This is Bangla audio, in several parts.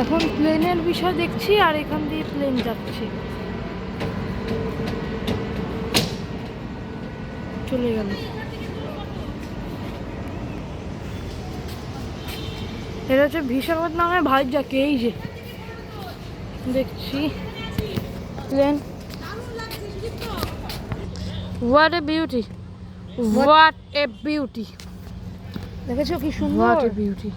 এখন প্লেনের বিষয় দেখছি, আর এখান দিয়ে প্লেন যাচ্ছে, চলে গেল। এটা হচ্ছে ভিসাবাদ নামে ভাইজাকে, এই যে দেখছি plane. What a beauty, what a beauty, দেখেছো কি সুন্দর, হোয়াট এ বিউটি।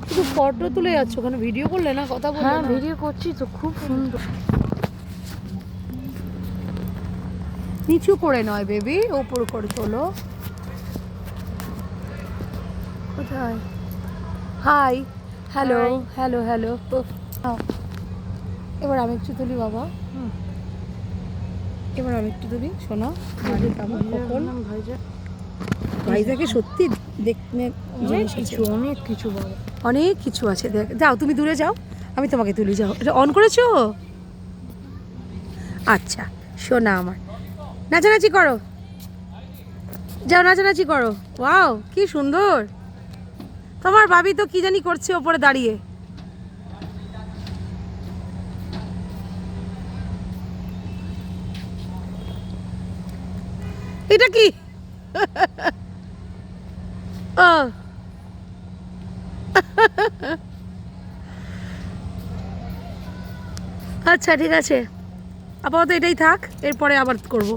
শুধু ফটো তুলে যাচ্ছ, ওখানে ভিডিও করলে না, কথা বললে? হ্যাঁ ভিডিও করছি তো, খুব সুন্দর। নিচু করে নয় বেবি, উপর করে তোলো। কোথায়? Hi, hello, hello, hello. এবার আমি একটু তুলি বাবা, এবার আমি একটু তুলি শোনা। কখন ভাইজাকে সত্যি দেখতে অনেক কিছু বাবা, অনেক কিছু আছে। দেখ, যাও তুমি দূরে যাও, আমি তোমাকে তুলি। যাও, এটা অন করেছো? আচ্ছা শোনা আমার, নাচানাচি করো, যাও নাচানাচি করো। ওয়াও কি সুন্দর। তোমার ভাবি তো কি জানি করছে ওপরে দাঁড়িয়ে। এটা কি? ও আচ্ছা ঠিক আছে, আপাতত এটাই থাক, এরপরে আবার করবো।